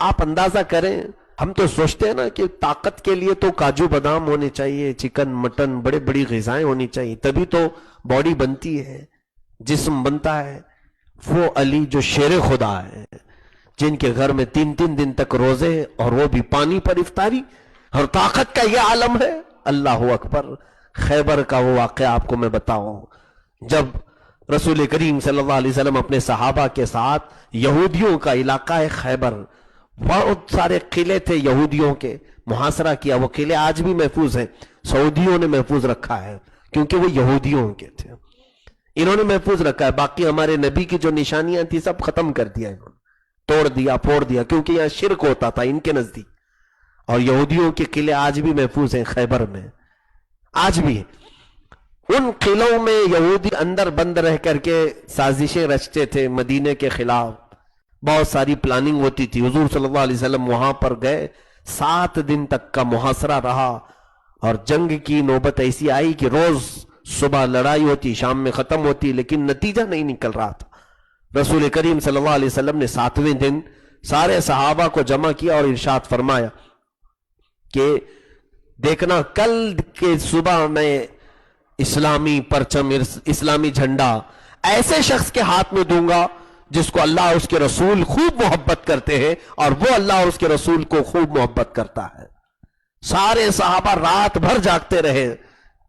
آپ اندازہ کریں، ہم تو سوچتے ہیں نا کہ طاقت کے لیے تو کاجو بادام ہونے چاہیے، چکن مٹن، بڑے بڑی غذائیں ہونی چاہیے، تبھی تو باڈی بنتی ہے، جسم بنتا ہے۔ وہ علی جو شیر خدا ہے، جن کے گھر میں 3 دن تک روزے اور وہ بھی پانی پر افطاری، اور طاقت کا یہ عالم ہے۔ اللہ اکبر۔ خیبر کا وہ واقعہ آپ کو میں بتاؤں، جب رسول کریم صلی اللہ علیہ وسلم اپنے صحابہ کے ساتھ یہودیوں کا علاقہ ہے خیبر، بہت سارے قلعے تھے یہودیوں کے، محاصرہ کیا، وہ قلعے آج بھی محفوظ ہیں، سعودیوں نے محفوظ رکھا ہے کیونکہ وہ یہودیوں کے تھے، انہوں نے محفوظ رکھا ہے۔ باقی ہمارے نبی کی جو نشانیاں تھی سب ختم کر دیا انہوں نے، توڑ دیا، پھوڑ دیا، کیونکہ یہاں شرک ہوتا تھا ان کے نزدیک، اور یہودیوں کے قلعے آج بھی محفوظ ہیں خیبر میں، آج بھی۔ ان قلعوں میں یہودی اندر بند رہ کر کے سازشیں رچتے تھے مدینے کے خلاف، بہت ساری پلاننگ ہوتی تھی۔ حضور صلی اللہ علیہ وسلم وہاں پر گئے، 7 دن تک کا محاصرہ رہا، اور جنگ کی نوبت ایسی آئی کہ روز صبح لڑائی ہوتی، شام میں ختم ہوتی، لیکن نتیجہ نہیں نکل رہا تھا۔ رسول کریم صلی اللہ علیہ وسلم نے 7ویں دن سارے صحابہ کو جمع کیا اور ارشاد فرمایا کہ دیکھنا کل کے صبح میں اسلامی پرچم، اسلامی جھنڈا ایسے شخص کے ہاتھ میں دوں گا جس کو اللہ اور اس کے رسول خوب محبت کرتے ہیں، اور وہ اللہ اور اس کے رسول کو خوب محبت کرتا ہے۔ سارے صحابہ رات بھر جاگتے رہے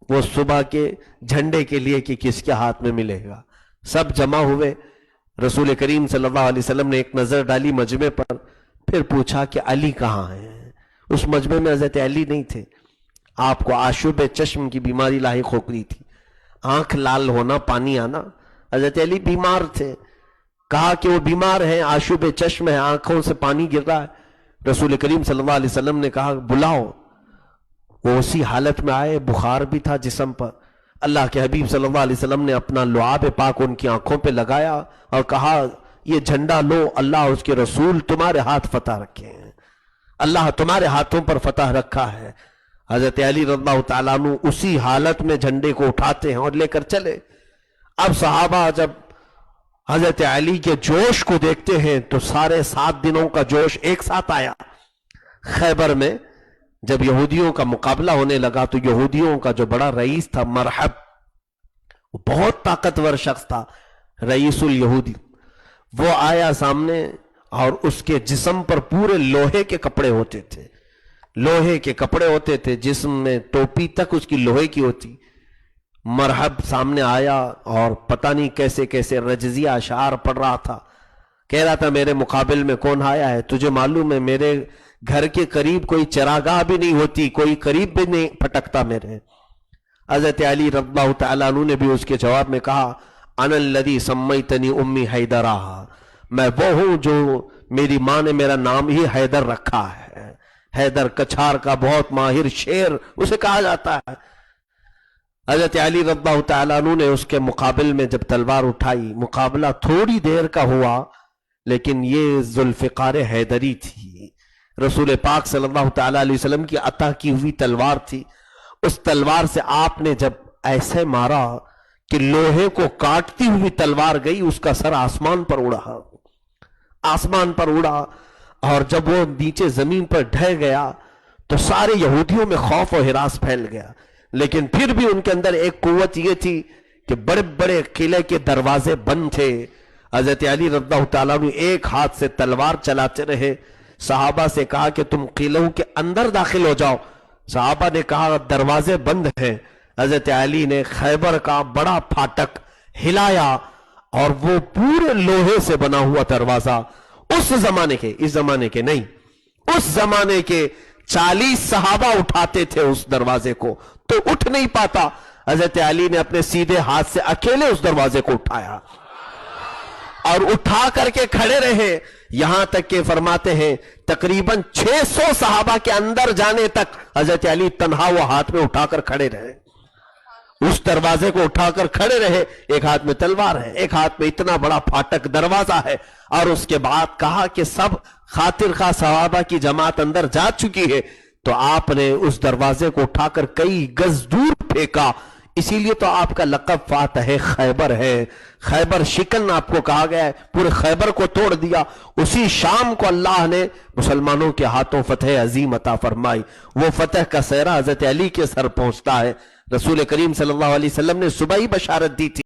وہ صبح کے جھنڈے کے لیے کہ کس کے ہاتھ میں ملے گا۔ سب جمع ہوئے، رسول کریم صلی اللہ علیہ وسلم نے ایک نظر ڈالی مجمع پر، پھر پوچھا کہ علی کہاں ہے؟ اس مجمع میں حضرت علی نہیں تھے، آپ کو آشوب چشم کی بیماری لاحق ہو گئی تھی، آنکھ لال ہونا، پانی آنا، حضرت علی بیمار تھے، کہا کہ وہ بیمار ہیں، آشوب چشم ہے، آنکھوں سے پانی گر رہا ہے۔ رسول کریم صلی اللہ علیہ وسلم نے کہا بلاؤ، وہ اسی حالت میں آئے، بخار بھی تھا جسم پر۔ اللہ کے حبیب صلی اللہ علیہ وسلم نے اپنا لعاب پاک ان کی آنکھوں پہ لگایا اور کہا یہ جھنڈا لو، اللہ اور اس کے رسول تمہارے ہاتھ فتح رکھے ہیں، اللہ تمہارے ہاتھوں پر فتح رکھا ہے۔ حضرت علی رضی اللہ تعالیٰ عنہ اسی حالت میں جھنڈے کو اٹھاتے ہیں اور لے کر چلے۔ اب صحابہ جب حضرت علی کے جوش کو دیکھتے ہیں تو سارے 7 دنوں کا جوش ایک ساتھ آیا۔ خیبر میں جب یہودیوں کا مقابلہ ہونے لگا تو یہودیوں کا جو بڑا رئیس تھا مرحب، وہ بہت طاقتور شخص تھا، رئیس الیہودی، وہ آیا سامنے، اور اس کے جسم پر پورے لوہے کے کپڑے ہوتے تھے، لوہے کے کپڑے ہوتے تھے، جسم میں ٹوپی تک اس کی لوہے کی ہوتی۔ مرحب سامنے آیا اور پتہ نہیں کیسے کیسے رجزیہ اشعار پڑھ رہا تھا، کہہ رہا تھا میرے مقابل میں کون آیا ہے؟ تجھے معلوم ہے میرے گھر کے قریب کوئی چراگاہ بھی نہیں ہوتی، کوئی قریب بھی نہیں پھٹکتا میرے۔ حضرت علی رضی اللہ تعالیٰ عنہ نے بھی اس کے جواب میں کہا انا الذی سمیتنی امی حیدرہ، میں وہ ہوں جو میری ماں نے میرا نام ہی حیدر رکھا ہے۔ حیدر کچھار کا بہت ماہر شیر اسے کہا جاتا ہے۔ حضرت علی رضی اللہ تعالیٰ عنہ نے اس کے مقابل میں جب تلوار اٹھائی، مقابلہ تھوڑی دیر کا ہوا، لیکن یہ ذوالفقار حیدری تھی، رسول پاک صلی اللہ تعالیٰ علیہ وسلم کی عطا کی ہوئی تلوار تھی۔ اس تلوار سے آپ نے جب ایسے مارا کہ لوہے کو کاٹتی ہوئی تلوار گئی، اس کا سر آسمان پر اڑا، آسمان پر اڑا، اور جب وہ نیچے زمین پر ڈھہ گیا تو سارے یہودیوں میں خوف و ہراس پھیل گیا۔ لیکن پھر بھی ان کے اندر ایک قوت یہ تھی کہ بڑے بڑے قلعے کے دروازے بند تھے۔ حضرت علی رضی اللہ تعالیٰ عنہ ایک ہاتھ سے تلوار چلاتے رہے، صحابہ سے کہا کہ تم قلعوں کے اندر داخل ہو جاؤ، صحابہ نے کہا دروازے بند ہیں۔ حضرت علی نے خیبر کا بڑا پھاٹک ہلایا اور وہ پورے لوہے سے بنا ہوا دروازہ، اس زمانے کے، اس زمانے کے نہیں، اس زمانے کے 40 صحابہ اٹھاتے تھے اس دروازے کو تو اٹھ نہیں پاتا، حضرت علی نے اپنے سیدھے ہاتھ سے اکیلے اس دروازے کو اٹھایا اور اٹھا کر کے کھڑے رہے، یہاں تک کہ فرماتے ہیں تقریباً 600 صحابہ کے اندر جانے تک حضرت علی تنہا وہ ہاتھ میں اٹھا کر کھڑے رہے، اس دروازے کو اٹھا کر کھڑے رہے، ایک ہاتھ میں تلوار ہے، ایک ہاتھ میں اتنا بڑا پھاٹک دروازہ ہے۔ اور اس کے بعد کہا کہ سب خاطر خواہ صحابہ کی جماعت اندر جا چکی ہے، تو آپ نے اس دروازے کو اٹھا کر کئی گز دور پھینکا، اسی لیے تو آپ کا لقب فاتح خیبر ہے. خیبر شکن آپ کو کہا گیا ہے، پورے خیبر کو توڑ دیا. اسی شام کو اللہ نے مسلمانوں کے ہاتھوں فتح عظیم عطا فرمائی. وہ فتح کا سہرا حضرت علی کے سر پہنچتا ہے. رسول کریم صلی اللہ علیہ وسلم نے صبح ہی بشارت دی تھی